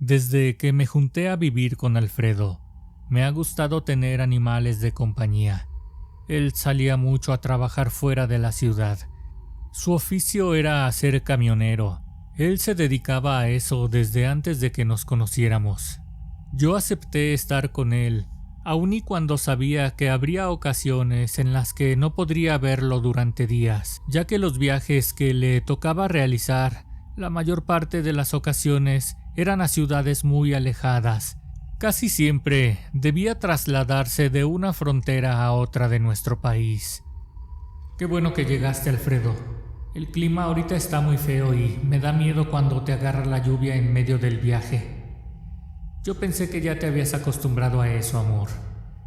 Desde que me junté a vivir con Alfredo, me ha gustado tener animales de compañía. Él salía mucho a trabajar fuera de la ciudad. Su oficio era ser camionero. Él se dedicaba a eso desde antes de que nos conociéramos. Yo acepté estar con él, aun y cuando sabía que habría ocasiones en las que no podría verlo durante días, ya que los viajes que le tocaba realizar, la mayor parte de las ocasiones, eran a ciudades muy alejadas. Casi siempre debía trasladarse de una frontera a otra de nuestro país. Qué bueno que llegaste, Alfredo. El clima ahorita está muy feo y me da miedo cuando te agarra la lluvia en medio del viaje. Yo pensé que ya te habías acostumbrado a eso, amor.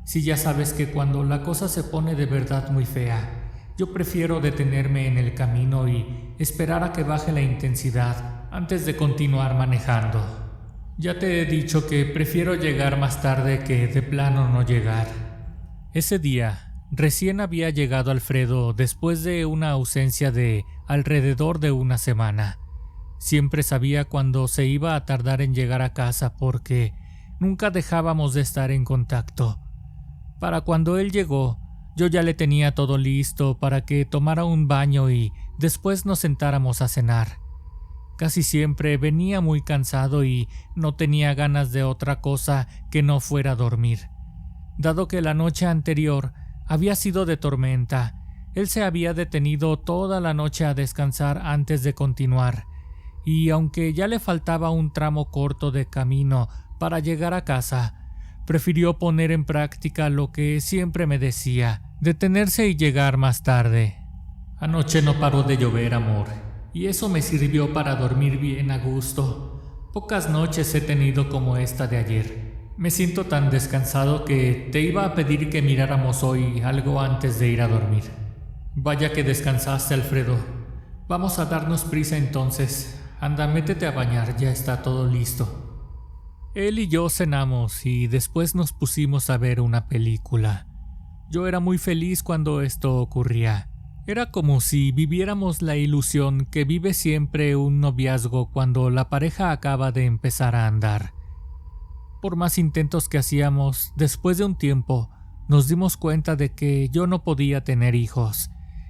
Si ya sabes que cuando la cosa se pone de verdad muy fea, yo prefiero detenerme en el camino y esperar a que baje la intensidad antes de continuar manejando. Ya te he dicho que prefiero llegar más tarde que de plano no llegar. Ese día, recién había llegado Alfredo después de una ausencia de alrededor de una semana. Siempre sabía cuándo se iba a tardar en llegar a casa porque nunca dejábamos de estar en contacto. Para cuando él llegó, yo ya le tenía todo listo para que tomara un baño y después nos sentáramos a cenar. Casi siempre venía muy cansado y no tenía ganas de otra cosa que no fuera dormir. Dado que la noche anterior había sido de tormenta, él se había detenido toda la noche a descansar antes de continuar, y aunque ya le faltaba un tramo corto de camino para llegar a casa, prefirió poner en práctica lo que siempre me decía, detenerse y llegar más tarde. Anoche no paró de llover, amor, y eso me sirvió para dormir bien a gusto. Pocas noches he tenido como esta de ayer. Me siento tan descansado que te iba a pedir que miráramos hoy algo antes de ir a dormir. Vaya que descansaste, Alfredo. Vamos a darnos prisa entonces. Anda, métete a bañar, ya está todo listo. Él y yo cenamos y después nos pusimos a ver una película. Yo era muy feliz cuando esto ocurría. Era como si viviéramos la ilusión que vive siempre un noviazgo cuando la pareja acaba de empezar a andar. Por más intentos que hacíamos, después de un tiempo, nos dimos cuenta de que yo no podía tener hijos,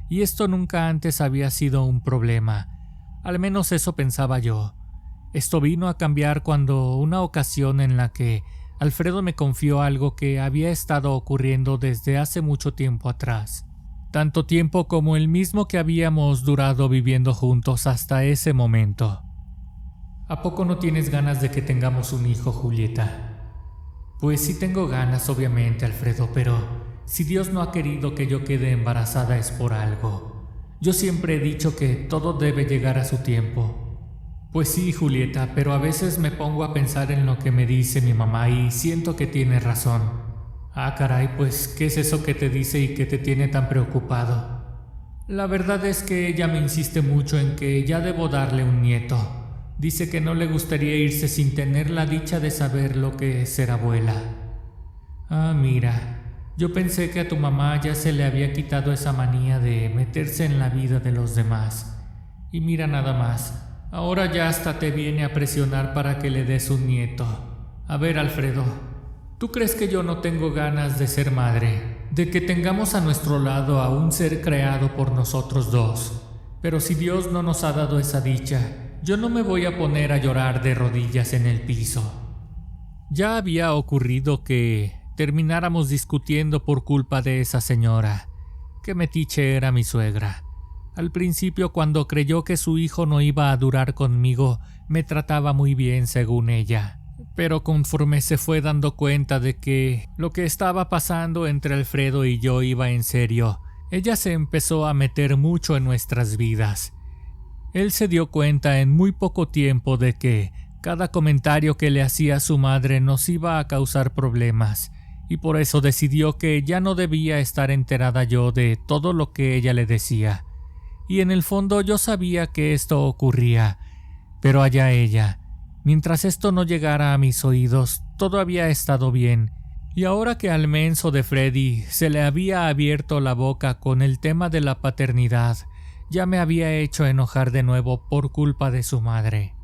y esto nunca antes había sido un problema. Al menos eso pensaba yo. Esto vino a cambiar cuando una ocasión en la que Alfredo me confió algo que había estado ocurriendo desde hace mucho tiempo atrás. Tanto tiempo como el mismo que habíamos durado viviendo juntos hasta ese momento. ¿A poco no tienes ganas de que tengamos un hijo, Julieta? Pues sí tengo ganas, obviamente, Alfredo, pero si Dios no ha querido que yo quede embarazada es por algo. Yo siempre he dicho que todo debe llegar a su tiempo. Pues sí, Julieta, pero a veces me pongo a pensar en lo que me dice mi mamá y siento que tiene razón. Ah, caray, pues, ¿qué es eso que te dice y que te tiene tan preocupado? La verdad es que ella me insiste mucho en que ya debo darle un nieto. Dice que no le gustaría irse sin tener la dicha de saber lo que es ser abuela. Ah, mira, yo pensé que a tu mamá ya se le había quitado esa manía de meterse en la vida de los demás. Y mira nada más, ahora ya hasta te viene a presionar para que le des un nieto. A ver, Alfredo, ¿tú crees que yo no tengo ganas de ser madre? De que tengamos a nuestro lado a un ser creado por nosotros dos. Pero si Dios no nos ha dado esa dicha, yo no me voy a poner a llorar de rodillas en el piso. Ya había ocurrido que termináramos discutiendo por culpa de esa señora. Qué metiche era mi suegra. Al principio, cuando creyó que su hijo no iba a durar conmigo, me trataba muy bien según ella. Pero conforme se fue dando cuenta de que lo que estaba pasando entre Alfredo y yo iba en serio, ella se empezó a meter mucho en nuestras vidas. Él se dio cuenta en muy poco tiempo de que cada comentario que le hacía su madre nos iba a causar problemas, y por eso decidió que ya no debía estar enterada yo de todo lo que ella le decía. Y en el fondo yo sabía que esto ocurría, pero allá ella. Mientras esto no llegara a mis oídos, todo había estado bien, y ahora que al menso de Freddy se le había abierto la boca con el tema de la paternidad, ya me había hecho enojar de nuevo por culpa de su madre.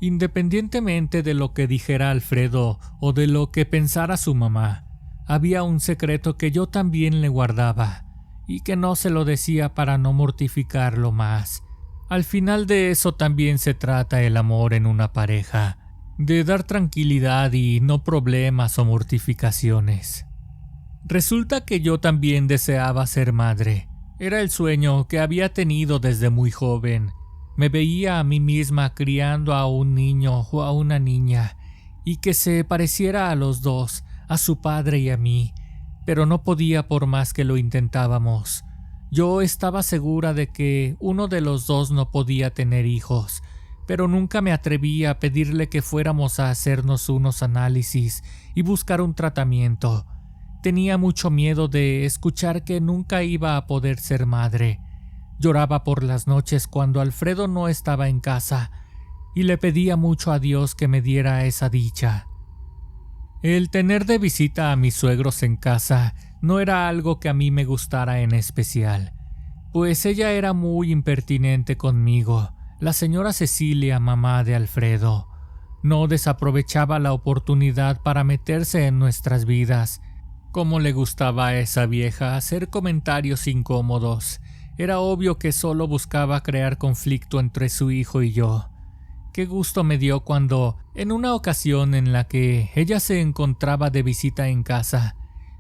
Independientemente de lo que dijera Alfredo o de lo que pensara su mamá, había un secreto que yo también le guardaba y que no se lo decía para no mortificarlo más. Al final de eso también se trata el amor en una pareja, de dar tranquilidad y no problemas o mortificaciones. Resulta que yo también deseaba ser madre. Era el sueño que había tenido desde muy joven. Me veía a mí misma criando a un niño o a una niña y que se pareciera a los dos, a su padre y a mí, pero no podía por más que lo intentábamos. Yo estaba segura de que uno de los dos no podía tener hijos, pero nunca me atreví a pedirle que fuéramos a hacernos unos análisis y buscar un tratamiento. Tenía mucho miedo de escuchar que nunca iba a poder ser madre. Lloraba por las noches cuando Alfredo no estaba en casa y le pedía mucho a Dios que me diera esa dicha. El tener de visita a mis suegros en casa no era algo que a mí me gustara en especial, pues ella era muy impertinente conmigo. La señora Cecilia, mamá de Alfredo, no desaprovechaba la oportunidad para meterse en nuestras vidas. Cómo le gustaba a esa vieja hacer comentarios incómodos. Era obvio que solo buscaba crear conflicto entre su hijo y yo. Qué gusto me dio cuando, en una ocasión en la que ella se encontraba de visita en casa,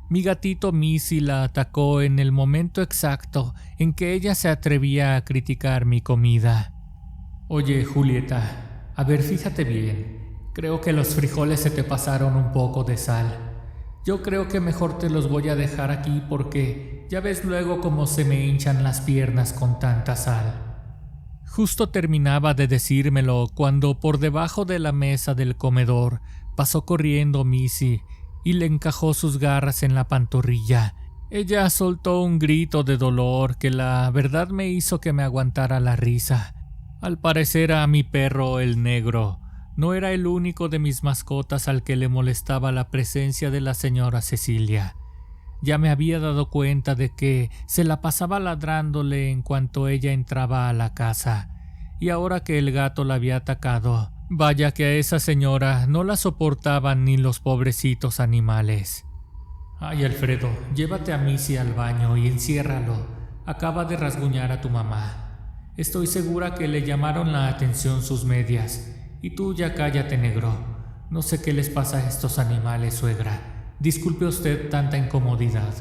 mi gatito Missy la atacó en el momento exacto en que ella se atrevía a criticar mi comida. «Oye, Julieta, a ver, fíjate bien. Creo que los frijoles se te pasaron un poco de sal. Yo creo que mejor te los voy a dejar aquí porque ya ves luego cómo se me hinchan las piernas con tanta sal». Justo terminaba de decírmelo cuando por debajo de la mesa del comedor pasó corriendo Missy y le encajó sus garras en la pantorrilla. Ella soltó un grito de dolor que la verdad me hizo que me aguantara la risa. Al parecer a mi perro, el negro, no era el único de mis mascotas al que le molestaba la presencia de la señora Cecilia. Ya me había dado cuenta de que se la pasaba ladrándole en cuanto ella entraba a la casa, y ahora que el gato la había atacado, vaya que a esa señora no la soportaban ni los pobrecitos animales. «Ay, Alfredo, llévate a Missy al baño y enciérralo. Acaba de rasguñar a tu mamá. Estoy segura que le llamaron la atención sus medias. Y tú ya cállate, negro. No sé qué les pasa a estos animales, suegra. Disculpe usted tanta incomodidad».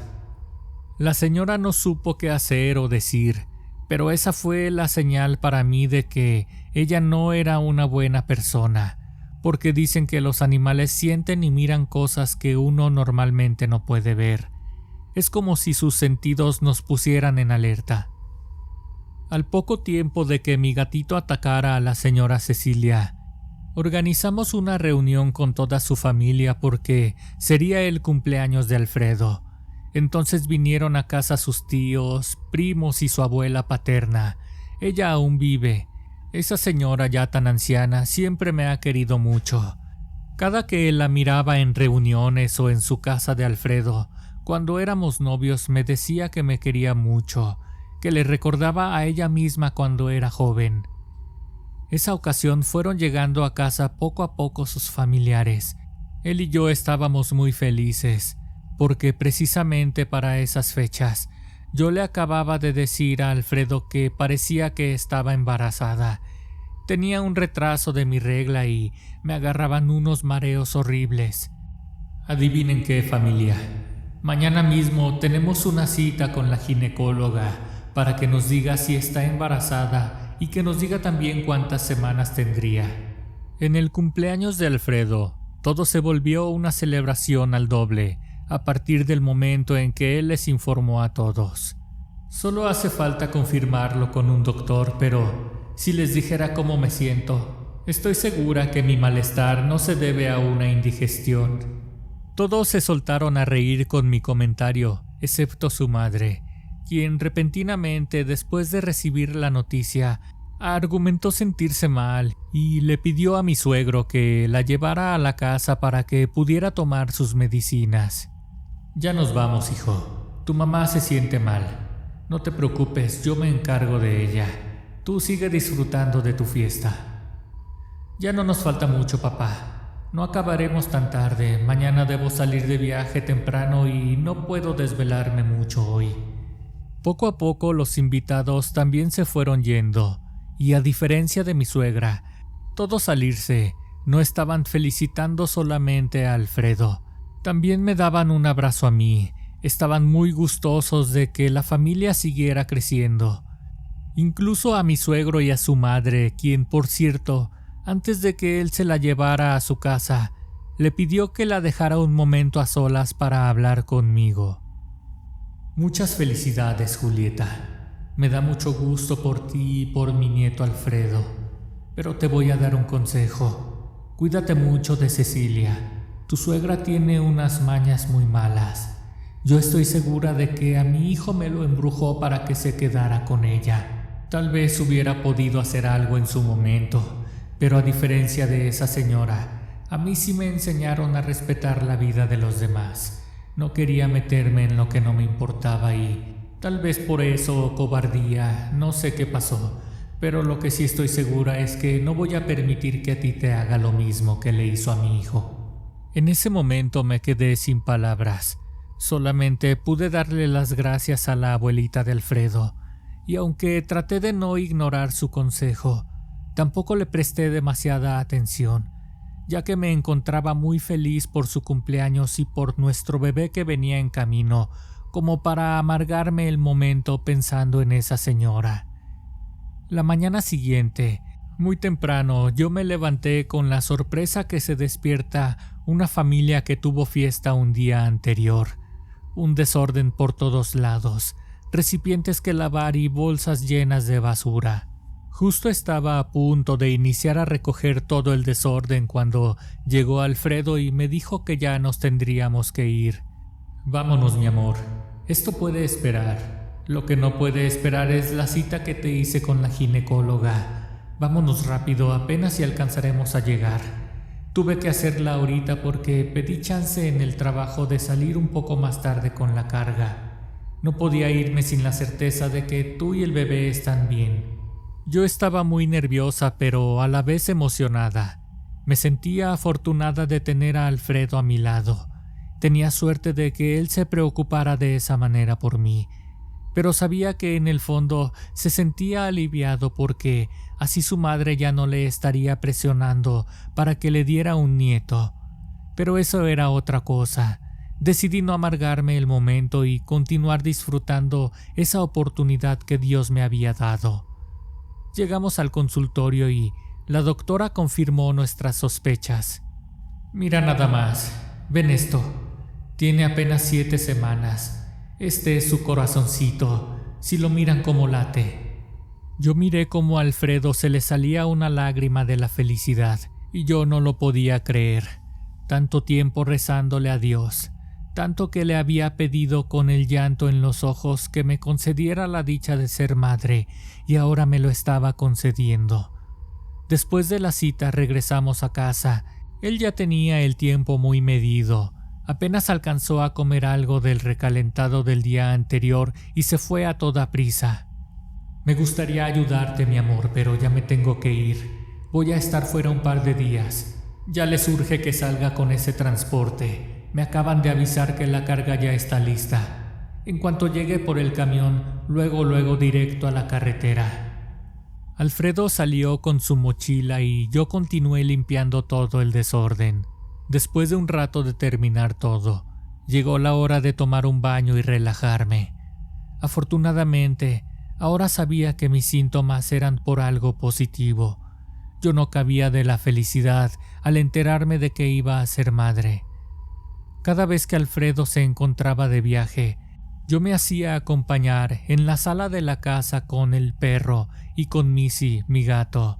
La señora no supo qué hacer o decir, pero esa fue la señal para mí de que ella no era una buena persona, porque dicen que los animales sienten y miran cosas que uno normalmente no puede ver. Es como si sus sentidos nos pusieran en alerta. Al poco tiempo de que mi gatito atacara a la señora Cecilia, organizamos una reunión con toda su familia porque sería el cumpleaños de Alfredo. Entonces vinieron a casa sus tíos, primos y su abuela paterna. Ella aún vive. Esa señora ya tan anciana siempre me ha querido mucho. Cada que la miraba en reuniones o en su casa de Alfredo, cuando éramos novios, me decía que me quería mucho, que le recordaba a ella misma cuando era joven. Esa ocasión fueron llegando a casa poco a poco sus familiares. Él y yo estábamos muy felices, porque precisamente para esas fechas yo le acababa de decir a Alfredo que parecía que estaba embarazada. Tenía un retraso de mi regla y me agarraban unos mareos horribles. Adivinen qué, familia. Mañana mismo tenemos una cita con la ginecóloga para que nos diga si está embarazada y que nos diga también cuántas semanas tendría. En el cumpleaños de Alfredo, todo se volvió una celebración al doble a partir del momento en que él les informó a todos. Solo hace falta confirmarlo con un doctor, pero si les dijera cómo me siento, estoy segura que mi malestar no se debe a una indigestión. Todos se soltaron a reír con mi comentario, excepto su madre, quien repentinamente, después de recibir la noticia, argumentó sentirse mal y le pidió a mi suegro que la llevara a la casa para que pudiera tomar sus medicinas. «Ya nos vamos, hijo. Tu mamá se siente mal. No te preocupes, yo me encargo de ella. Tú sigue disfrutando de tu fiesta». Ya no nos falta mucho, papá. No acabaremos tan tarde. Mañana debo salir de viaje temprano y no puedo desvelarme mucho hoy. Poco a poco los invitados también se fueron yendo, y a diferencia de mi suegra, todos al irse no estaban felicitando solamente a Alfredo. También me daban un abrazo a mí. Estaban muy gustosos de que la familia siguiera creciendo. Incluso a mi suegro y a su madre, quien, por cierto, antes de que él se la llevara a su casa, le pidió que la dejara un momento a solas para hablar conmigo. Muchas felicidades, Julieta. Me da mucho gusto por ti y por mi nieto Alfredo. Pero te voy a dar un consejo. Cuídate mucho de Cecilia. Tu suegra tiene unas mañas muy malas. Yo estoy segura de que a mi hijo me lo embrujó para que se quedara con ella. Tal vez hubiera podido hacer algo en su momento, pero a diferencia de esa señora, a mí sí me enseñaron a respetar la vida de los demás. No quería meterme en lo que no me importaba y, tal vez por eso o cobardía, no sé qué pasó, pero lo que sí estoy segura es que no voy a permitir que a ti te haga lo mismo que le hizo a mi hijo. En ese momento me quedé sin palabras. Solamente pude darle las gracias a la abuelita de Alfredo, y aunque traté de no ignorar su consejo, tampoco le presté demasiada atención, ya que me encontraba muy feliz por su cumpleaños y por nuestro bebé que venía en camino, como para amargarme el momento pensando en esa señora. La mañana siguiente, muy temprano, yo me levanté con la sorpresa que se despierta una familia que tuvo fiesta un día anterior. Un desorden por todos lados, recipientes que lavar y bolsas llenas de basura. Justo estaba a punto de iniciar a recoger todo el desorden cuando llegó Alfredo y me dijo que ya nos tendríamos que ir. Vámonos, mi amor. Esto puede esperar. Lo que no puede esperar es la cita que te hice con la ginecóloga. Vámonos rápido, apenas si alcanzaremos a llegar. Tuve que hacerla ahorita porque pedí chance en el trabajo de salir un poco más tarde con la carga. No podía irme sin la certeza de que tú y el bebé están bien. Yo estaba muy nerviosa, pero a la vez emocionada. Me sentía afortunada de tener a Alfredo a mi lado. Tenía suerte de que él se preocupara de esa manera por mí, pero sabía que en el fondo se sentía aliviado porque así su madre ya no le estaría presionando para que le diera un nieto. Pero eso era otra cosa. Decidí no amargarme el momento y continuar disfrutando esa oportunidad que Dios me había dado. Llegamos al consultorio y la doctora confirmó nuestras sospechas. Mira nada más, ven esto. Tiene apenas 7 semanas. Este es su corazoncito, si lo miran como late. Yo miré cómo a Alfredo se le salía una lágrima de la felicidad y yo no lo podía creer. Tanto tiempo rezándole a Dios, tanto que le había pedido con el llanto en los ojos que me concediera la dicha de ser madre, y ahora me lo estaba concediendo. Después de la cita regresamos a casa. Él ya tenía el tiempo muy medido. Apenas alcanzó a comer algo del recalentado del día anterior y se fue a toda prisa. Me gustaría ayudarte, mi amor, pero ya me tengo que ir. Voy a estar fuera un par de días. Ya les urge que salga con ese transporte. Me acaban de avisar que la carga ya está lista. En cuanto llegue por el camión, luego directo a la carretera. Alfredo salió con su mochila y yo continué limpiando todo el desorden. Después de un rato de terminar todo, llegó la hora de tomar un baño y relajarme. Afortunadamente, ahora sabía que mis síntomas eran por algo positivo. Yo no cabía de la felicidad al enterarme de que iba a ser madre. Cada vez que Alfredo se encontraba de viaje, yo me hacía acompañar en la sala de la casa con el perro y con Missy, mi gato.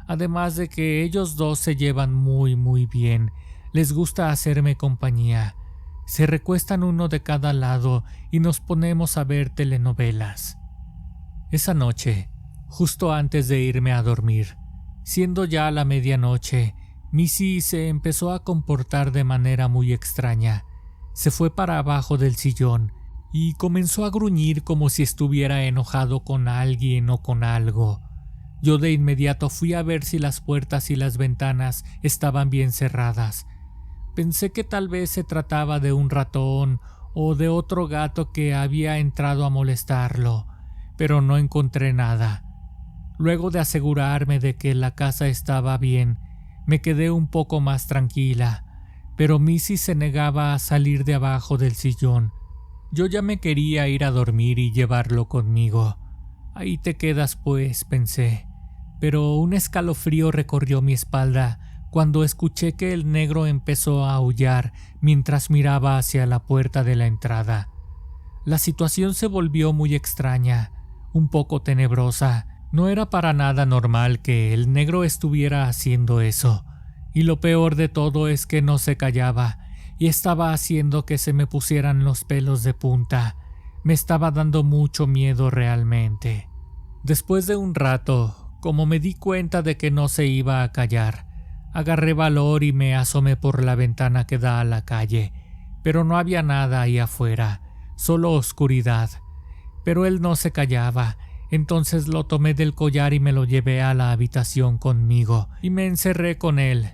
Además de que ellos dos se llevan muy bien, les gusta hacerme compañía. Se recuestan uno de cada lado y nos ponemos a ver telenovelas. Esa noche, justo antes de irme a dormir, siendo ya la medianoche, Missy se empezó a comportar de manera muy extraña. Se fue para abajo del sillón y comenzó a gruñir como si estuviera enojado con alguien o con algo. Yo de inmediato fui a ver si las puertas y las ventanas estaban bien cerradas. Pensé que tal vez se trataba de un ratón o de otro gato que había entrado a molestarlo, pero no encontré nada. Luego de asegurarme de que la casa estaba bien, me quedé un poco más tranquila, pero Missy se negaba a salir de abajo del sillón. Yo ya me quería ir a dormir y llevarlo conmigo. Ahí te quedas pues, pensé, pero un escalofrío recorrió mi espalda cuando escuché que el negro empezó a aullar mientras miraba hacia la puerta de la entrada. La situación se volvió muy extraña, un poco tenebrosa. No era para nada normal que el negro estuviera haciendo eso, y lo peor de todo es que no se callaba y estaba haciendo que se me pusieran los pelos de punta. Me estaba dando mucho miedo realmente. Después de un rato, como me di cuenta de que no se iba a callar, agarré valor y me asomé por la ventana que da a la calle, pero no había nada ahí afuera, solo oscuridad. Pero él no se callaba. Entonces lo tomé del collar y me lo llevé a la habitación conmigo y me encerré con él.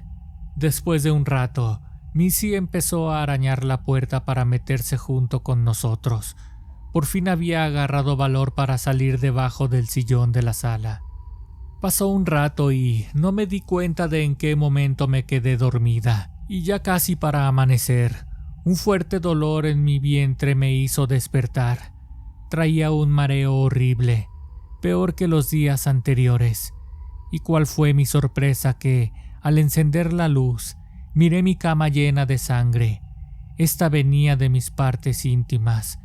Después de un rato, Missy empezó a arañar la puerta para meterse junto con nosotros. Por fin había agarrado valor para salir debajo del sillón de la sala. Pasó un rato y no me di cuenta de en qué momento me quedé dormida, y ya casi para amanecer, un fuerte dolor en mi vientre me hizo despertar. Traía un mareo horrible, peor que los días anteriores. Y cuál fue mi sorpresa que, al encender la luz, miré mi cama llena de sangre. Esta venía de mis partes íntimas.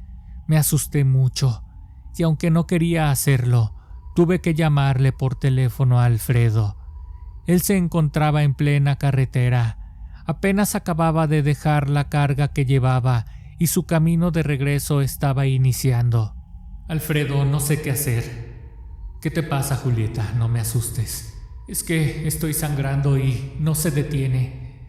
Me asusté mucho, y aunque no quería hacerlo, tuve que llamarle por teléfono a Alfredo. Él se encontraba en plena carretera. Apenas acababa de dejar la carga que llevaba y su camino de regreso estaba iniciando. Alfredo, no sé qué hacer. ¿Qué te pasa, Julieta? No me asustes. Es que estoy sangrando y no se detiene.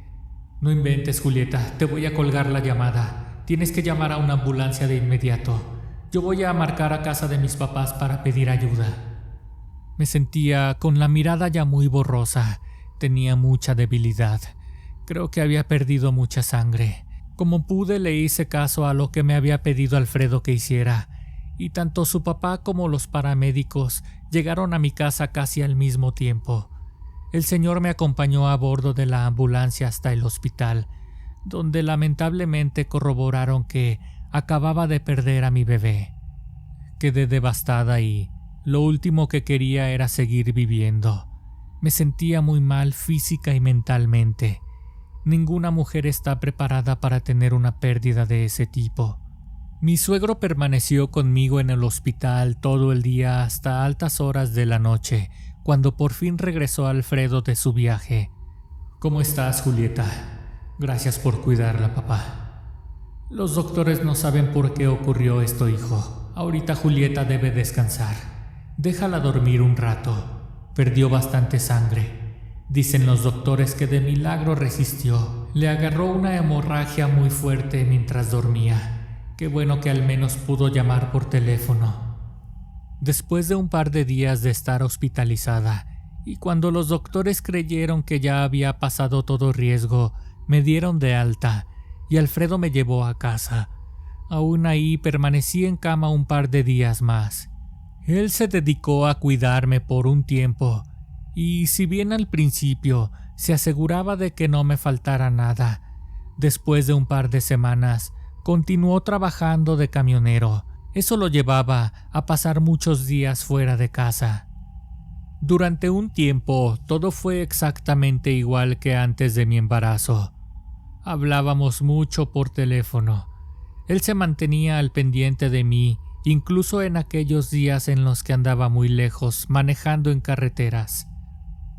No inventes, Julieta, te voy a colgar la llamada. Tienes que llamar a una ambulancia de inmediato. Yo voy a marcar a casa de mis papás para pedir ayuda. Me sentía con la mirada ya muy borrosa. Tenía mucha debilidad. Creo que había perdido mucha sangre. Como pude, le hice caso a lo que me había pedido Alfredo que hiciera, y tanto su papá como los paramédicos llegaron a mi casa casi al mismo tiempo. El señor me acompañó a bordo de la ambulancia hasta el hospital, donde lamentablemente corroboraron que acababa de perder a mi bebé. Quedé devastada y lo último que quería era seguir viviendo. Me sentía muy mal física y mentalmente. Ninguna mujer está preparada para tener una pérdida de ese tipo. Mi suegro permaneció conmigo en el hospital todo el día hasta altas horas de la noche, cuando por fin regresó Alfredo de su viaje. ¿Cómo estás, Julieta? Gracias por cuidarla, papá. Los doctores no saben por qué ocurrió esto, hijo. Ahorita Julieta debe descansar. Déjala dormir un rato. Perdió bastante sangre. Dicen los doctores que de milagro resistió. Le agarró una hemorragia muy fuerte mientras dormía. Qué bueno que al menos pudo llamar por teléfono. Después de un par de días de estar hospitalizada, y cuando los doctores creyeron que ya había pasado todo riesgo, me dieron de alta y Alfredo me llevó a casa. Aún ahí permanecí en cama un par de días más. Él se dedicó a cuidarme por un tiempo, y si bien al principio se aseguraba de que no me faltara nada, después de un par de semanas continuó trabajando de camionero. Eso lo llevaba a pasar muchos días fuera de casa. Durante un tiempo todo fue exactamente igual que antes de mi embarazo. Hablábamos mucho por teléfono. Él se mantenía al pendiente de mí, incluso en aquellos días en los que andaba muy lejos manejando en carreteras.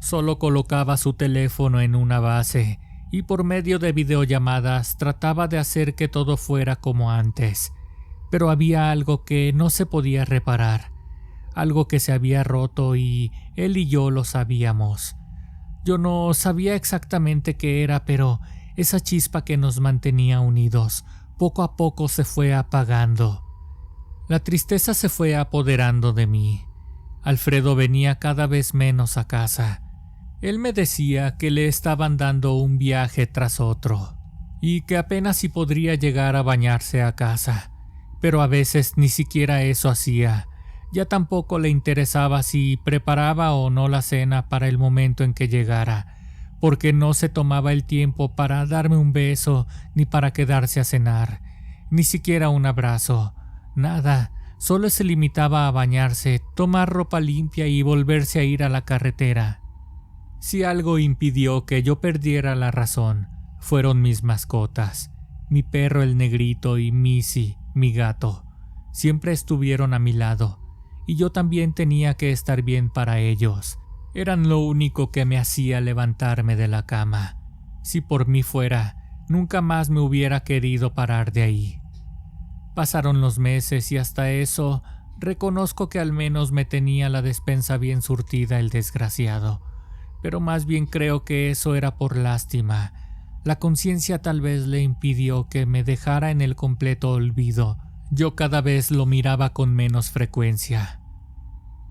Solo colocaba su teléfono en una base y por medio de videollamadas trataba de hacer que todo fuera como antes. Pero había algo que no se podía reparar, algo que se había roto y él y yo lo sabíamos. Yo no sabía exactamente qué era, pero esa chispa que nos mantenía unidos poco a poco se fue apagando. La tristeza se fue apoderando de mí. Alfredo venía cada vez menos a casa. Él me decía que le estaban dando un viaje tras otro y que apenas si podría llegar a bañarse a casa, pero a veces ni siquiera eso hacía. Ya tampoco le interesaba si preparaba o no la cena para el momento en que llegara, porque no se tomaba el tiempo para darme un beso ni para quedarse a cenar, ni siquiera un abrazo, nada. Solo se limitaba a bañarse, tomar ropa limpia y volverse a ir a la carretera. Si algo impidió que yo perdiera la razón, fueron mis mascotas. Mi perro el negrito y Missy, mi gato, siempre estuvieron a mi lado, y yo también tenía que estar bien para ellos. Eran lo único que me hacía levantarme de la cama. Si por mí fuera, nunca más me hubiera querido parar de ahí. Pasaron los meses y hasta eso reconozco que al menos me tenía la despensa bien surtida el desgraciado, pero más bien creo que eso era por lástima. La conciencia tal vez le impidió que me dejara en el completo olvido. Yo cada vez lo miraba con menos frecuencia.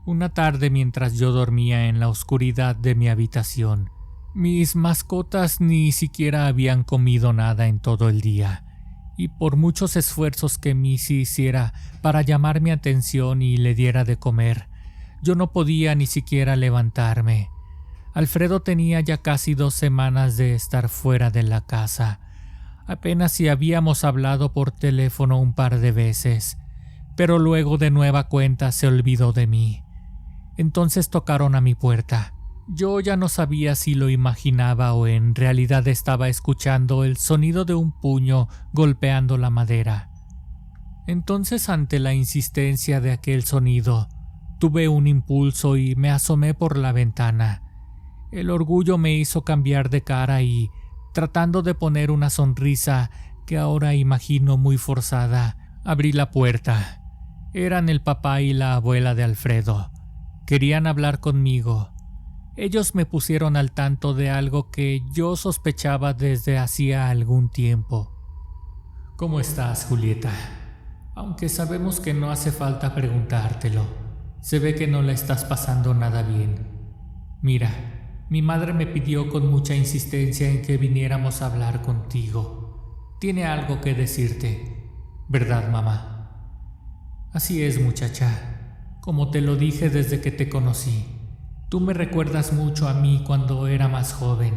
Una tarde, mientras yo dormía en la oscuridad de mi habitación, mis mascotas ni siquiera habían comido nada en todo el día, y por muchos esfuerzos que Missy hiciera para llamar mi atención y le diera de comer, yo no podía ni siquiera levantarme. Alfredo tenía ya casi 2 semanas de estar fuera de la casa. Apenas si habíamos hablado por teléfono un par de veces, pero luego de nueva cuenta se olvidó de mí. Entonces tocaron a mi puerta. Yo ya no sabía si lo imaginaba o en realidad estaba escuchando el sonido de un puño golpeando la madera. Entonces, ante la insistencia de aquel sonido, tuve un impulso y me asomé por la ventana. El orgullo me hizo cambiar de cara y, tratando de poner una sonrisa que ahora imagino muy forzada, abrí la puerta. Eran el papá y la abuela de Alfredo. Querían hablar conmigo. Ellos me pusieron al tanto de algo que yo sospechaba desde hacía algún tiempo. ¿Cómo estás, Julieta? Aunque sabemos que no hace falta preguntártelo. Se ve que no la estás pasando nada bien. Mira, mi madre me pidió con mucha insistencia en que viniéramos a hablar contigo. Tiene algo que decirte, ¿verdad, mamá? Así es, muchacha. Como te lo dije desde que te conocí. Tú me recuerdas mucho a mí cuando era más joven,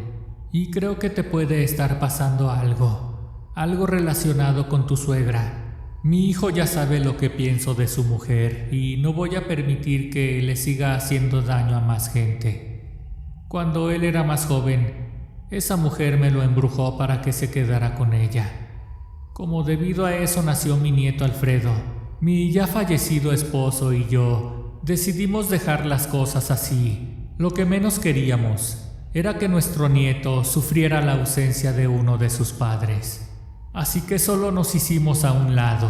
y creo que te puede estar pasando algo relacionado con tu suegra. Mi hijo ya sabe lo que pienso de su mujer y no voy a permitir que le siga haciendo daño a más gente. Cuando él era más joven, esa mujer me lo embrujó para que se quedara con ella. Como debido a eso nació mi nieto Alfredo, mi ya fallecido esposo y yo decidimos dejar las cosas así. Lo que menos queríamos era que nuestro nieto sufriera la ausencia de uno de sus padres. Así que solo nos hicimos a un lado.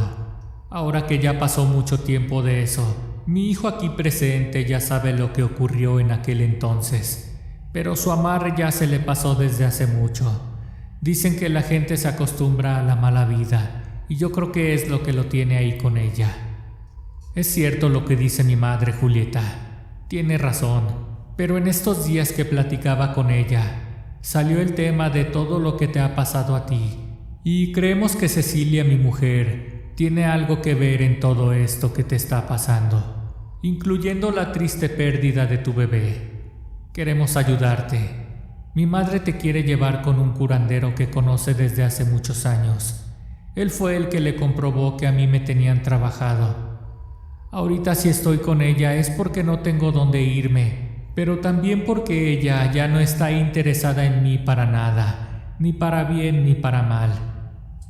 Ahora que ya pasó mucho tiempo de eso, mi hijo aquí presente ya sabe lo que ocurrió en aquel entonces, pero su amarre ya se le pasó desde hace mucho. Dicen que la gente se acostumbra a la mala vida, y yo creo que es lo que lo tiene ahí con ella. Es cierto lo que dice mi madre, Julieta. Tiene razón, pero en estos días que platicaba con ella, salió el tema de todo lo que te ha pasado a ti. Y creemos que Cecilia, mi mujer, tiene algo que ver en todo esto que te está pasando, incluyendo la triste pérdida de tu bebé. Queremos ayudarte. Mi madre te quiere llevar con un curandero que conoce desde hace muchos años. Él fue el que le comprobó que a mí me tenían trabajado. Ahorita si estoy con ella es porque no tengo dónde irme, pero también porque ella ya no está interesada en mí para nada, ni para bien ni para mal.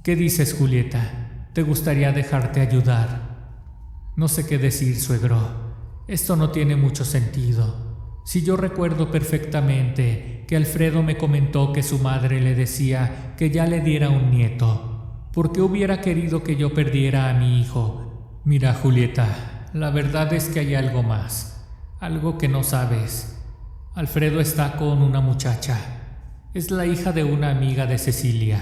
¿Qué dices, Julieta? ¿Te gustaría dejarte ayudar? No sé qué decir, suegro. Esto no tiene mucho sentido. Si yo recuerdo perfectamente que Alfredo me comentó que su madre le decía que ya le diera un nieto, porque hubiera querido que yo perdiera a mi hijo. Mira, Julieta, la verdad es que hay algo más, algo que no sabes. Alfredo está con una muchacha. Es la hija de una amiga de Cecilia.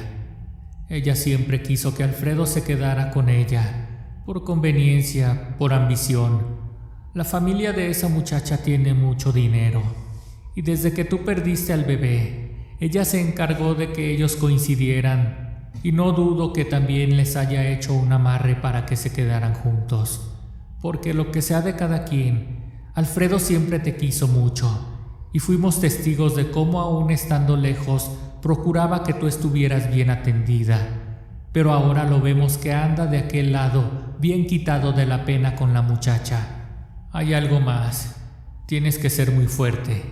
Ella siempre quiso que Alfredo se quedara con ella, por conveniencia, por ambición. La familia de esa muchacha tiene mucho dinero, y desde que tú perdiste al bebé, ella se encargó de que ellos coincidieran, y no dudo que también les haya hecho un amarre para que se quedaran juntos. Porque lo que sea de cada quien, Alfredo siempre te quiso mucho, y fuimos testigos de cómo aún estando lejos, procuraba que tú estuvieras bien atendida. Pero ahora lo vemos que anda de aquel lado, bien quitado de la pena con la muchacha. Hay algo más. Tienes que ser muy fuerte.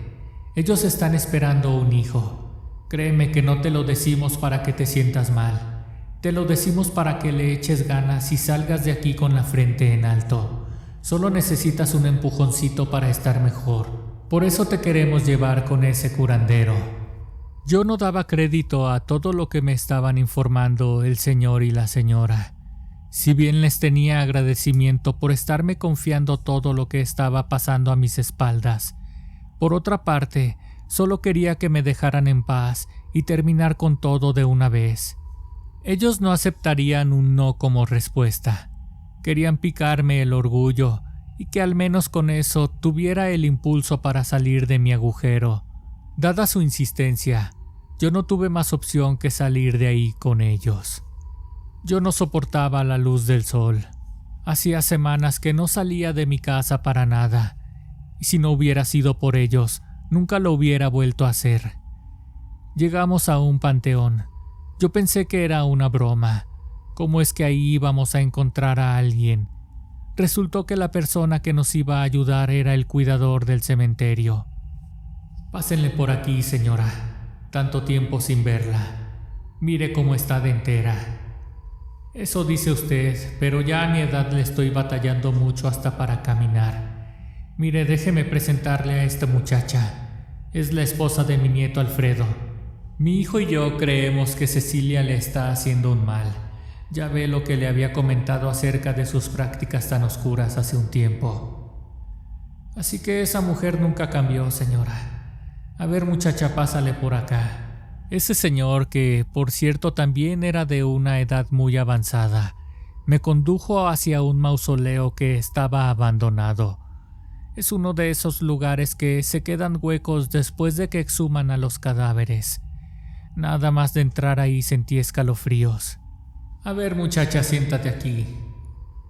Ellos están esperando un hijo. Créeme que no te lo decimos para que te sientas mal. Te lo decimos para que le eches ganas y salgas de aquí con la frente en alto. Solo necesitas un empujoncito para estar mejor. Por eso te queremos llevar con ese curandero. Yo no daba crédito a todo lo que me estaban informando el señor y la señora. Si bien les tenía agradecimiento por estarme confiando todo lo que estaba pasando a mis espaldas, por otra parte, solo quería que me dejaran en paz y terminar con todo de una vez. Ellos no aceptarían un no como respuesta. Querían picarme el orgullo y que al menos con eso tuviera el impulso para salir de mi agujero. Dada su insistencia, yo no tuve más opción que salir de ahí con ellos. Yo no soportaba la luz del sol. Hacía semanas que no salía de mi casa para nada, y si no hubiera sido por ellos, nunca lo hubiera vuelto a hacer. Llegamos a un panteón. Yo pensé que era una broma. ¿Cómo es que ahí íbamos a encontrar a alguien? Resultó que la persona que nos iba a ayudar era el cuidador del cementerio. Pásenle por aquí, señora. Tanto tiempo sin verla. Mire cómo está de entera. Eso dice usted, pero ya a mi edad le estoy batallando mucho hasta para caminar. Mire, déjeme presentarle a esta muchacha. Es la esposa de mi nieto Alfredo. Mi hijo y yo creemos que Cecilia le está haciendo un mal. Ya ve lo que le había comentado acerca de sus prácticas tan oscuras hace un tiempo. Así que esa mujer nunca cambió, señora. A ver, muchacha, pásale por acá. Ese señor, que por cierto también era de una edad muy avanzada, me condujo hacia un mausoleo que estaba abandonado. Es uno de esos lugares que se quedan huecos después de que exhuman a los cadáveres. Nada más de entrar ahí sentí escalofríos. A ver, muchacha, siéntate aquí.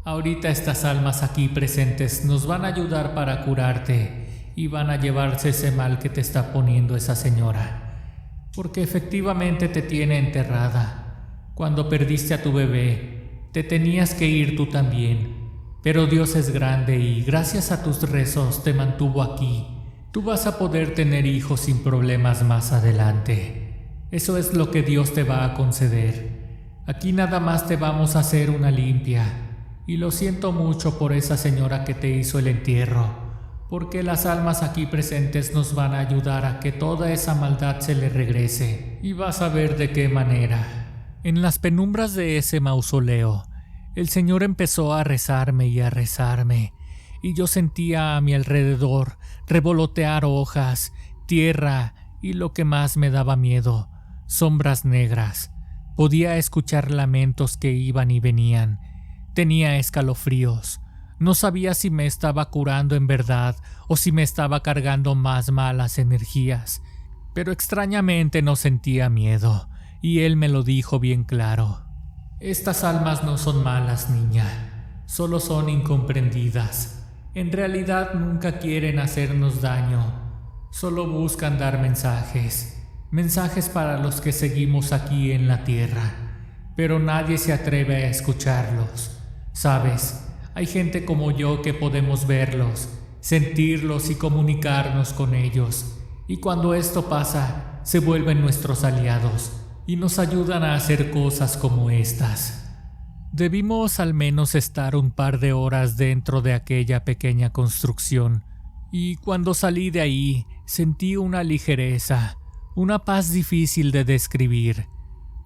Ahorita estas almas aquí presentes nos van a ayudar para curarte y van a llevarse ese mal que te está poniendo esa señora. Porque efectivamente te tiene enterrada. Cuando perdiste a tu bebé, te tenías que ir tú también. Pero Dios es grande y gracias a tus rezos te mantuvo aquí. Tú vas a poder tener hijos sin problemas más adelante. Eso es lo que Dios te va a conceder. Aquí nada más te vamos a hacer una limpia. Y lo siento mucho por esa señora que te hizo el entierro, porque las almas aquí presentes nos van a ayudar a que toda esa maldad se le regrese, y vas a ver de qué manera. En las penumbras de ese mausoleo, el Señor empezó a rezarme, y yo sentía a mi alrededor revolotear hojas, tierra y lo que más me daba miedo, sombras negras. Podía escuchar lamentos que iban y venían. Tenía escalofríos. No sabía si me estaba curando en verdad o si me estaba cargando más malas energías, pero extrañamente no sentía miedo, y él me lo dijo bien claro. Estas almas no son malas, niña, solo son incomprendidas. En realidad nunca quieren hacernos daño, solo buscan dar mensajes para los que seguimos aquí en la tierra, pero nadie se atreve a escucharlos. ¿Sabes? Hay gente como yo que podemos verlos, sentirlos y comunicarnos con ellos. Y cuando esto pasa, se vuelven nuestros aliados y nos ayudan a hacer cosas como estas. Debimos al menos estar un par de horas dentro de aquella pequeña construcción, y cuando salí de ahí sentí una ligereza, una paz difícil de describir.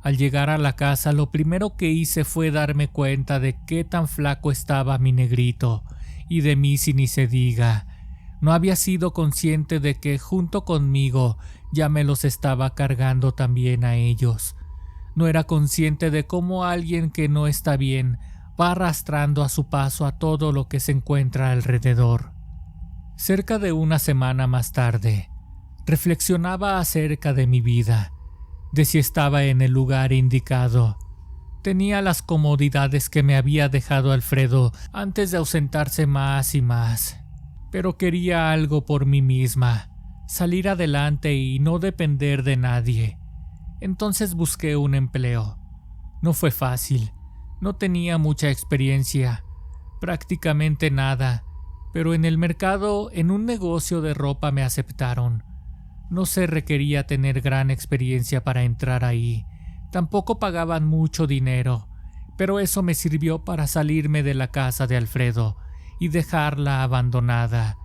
Al llegar a la casa, lo primero que hice fue darme cuenta de qué tan flaco estaba mi negrito, y de mí si ni se diga. No había sido consciente de que junto conmigo ya me los estaba cargando también a ellos. No era consciente de cómo alguien que no está bien va arrastrando a su paso a todo lo que se encuentra alrededor. Cerca de una semana más tarde, reflexionaba acerca de mi vida, de si estaba en el lugar indicado. Tenía las comodidades que me había dejado Alfredo antes de ausentarse más y más, pero quería algo por mí misma, salir adelante y no depender de nadie. Entonces busqué un empleo. No fue fácil, no tenía mucha experiencia, prácticamente nada, pero en el mercado, en un negocio de ropa me aceptaron. No se requería tener gran experiencia para entrar ahí. Tampoco pagaban mucho dinero, pero eso me sirvió para salirme de la casa de Alfredo y dejarla abandonada.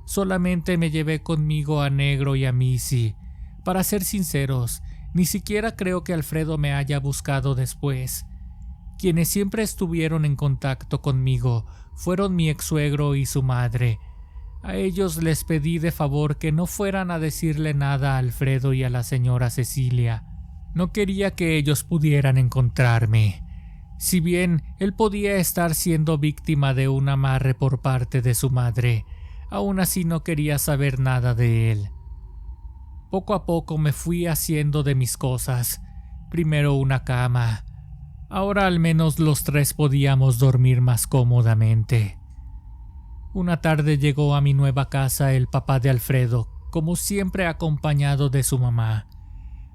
Solamente me llevé conmigo a Negro y a Missy. Para ser sinceros, ni siquiera creo que Alfredo me haya buscado después. Quienes siempre estuvieron en contacto conmigo fueron mi ex-suegro y su madre. A ellos les pedí de favor que no fueran a decirle nada a Alfredo y a la señora Cecilia. No quería que ellos pudieran encontrarme. Si bien él podía estar siendo víctima de un amarre por parte de su madre, aún así no quería saber nada de él. Poco a poco me fui haciendo de mis cosas. Primero una cama. Ahora al menos los tres podíamos dormir más cómodamente. Una tarde llegó a mi nueva casa el papá de Alfredo, como siempre acompañado de su mamá.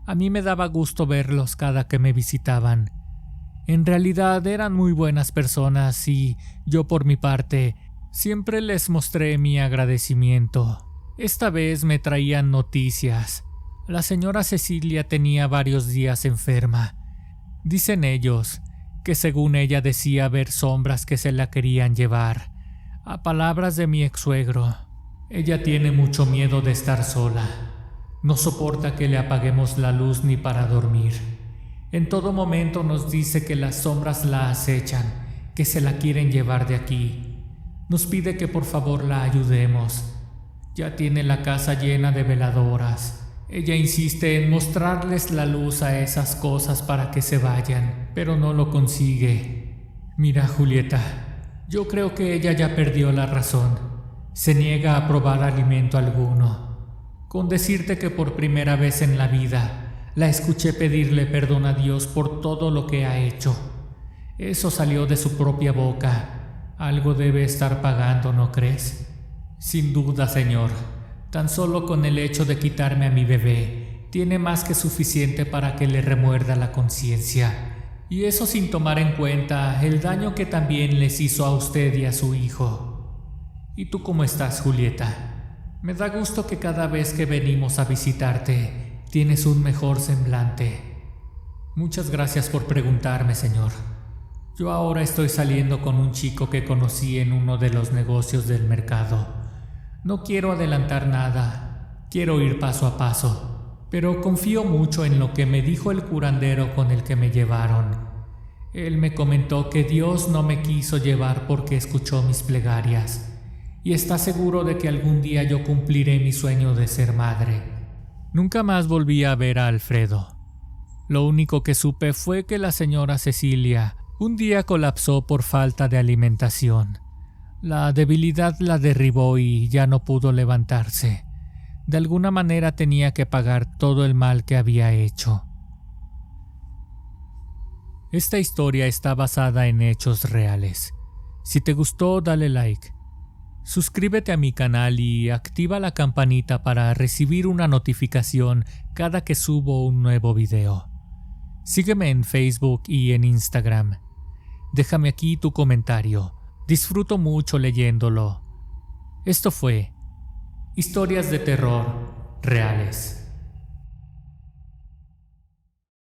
A mí me daba gusto verlos cada que me visitaban. En realidad eran muy buenas personas y yo por mi parte siempre les mostré mi agradecimiento. Esta vez me traían noticias. La señora Cecilia tenía varios días enferma. Dicen ellos que según ella decía ver sombras que se la querían llevar. A palabras de mi ex-suegro, ella tiene mucho miedo de estar sola. No soporta que le apaguemos la luz ni para dormir. En todo momento nos dice que las sombras la acechan, que se la quieren llevar de aquí. Nos pide que por favor la ayudemos. Ya tiene la casa llena de veladoras. Ella insiste en mostrarles la luz a esas cosas para que se vayan, pero no lo consigue. Mira, Julieta, yo creo que ella ya perdió la razón. Se niega a probar alimento alguno. Con decirte que por primera vez en la vida la escuché pedirle perdón a Dios por todo lo que ha hecho. Eso salió de su propia boca. Algo debe estar pagando, ¿no crees? Sin duda, señor. Tan solo con el hecho de quitarme a mi bebé, tiene más que suficiente para que le remuerda la conciencia. Y eso sin tomar en cuenta el daño que también les hizo a usted y a su hijo. ¿Y tú cómo estás, Julieta? Me da gusto que cada vez que venimos a visitarte, tienes un mejor semblante. Muchas gracias por preguntarme, señor. Yo ahora estoy saliendo con un chico que conocí en uno de los negocios del mercado. No quiero adelantar nada, quiero ir paso a paso, pero confío mucho en lo que me dijo el curandero con el que me llevaron. Él me comentó que Dios no me quiso llevar porque escuchó mis plegarias, y está seguro de que algún día yo cumpliré mi sueño de ser madre. Nunca más volví a ver a Alfredo. Lo único que supe fue que la señora Cecilia un día colapsó por falta de alimentación. La debilidad la derribó y ya no pudo levantarse. De alguna manera tenía que pagar todo el mal que había hecho. Esta historia está basada en hechos reales. Si te gustó, dale like. Suscríbete a mi canal y activa la campanita para recibir una notificación cada que subo un nuevo video. Sígueme en Facebook y en Instagram. Déjame aquí tu comentario. Disfruto mucho leyéndolo. Esto fue Historias de Terror Reales.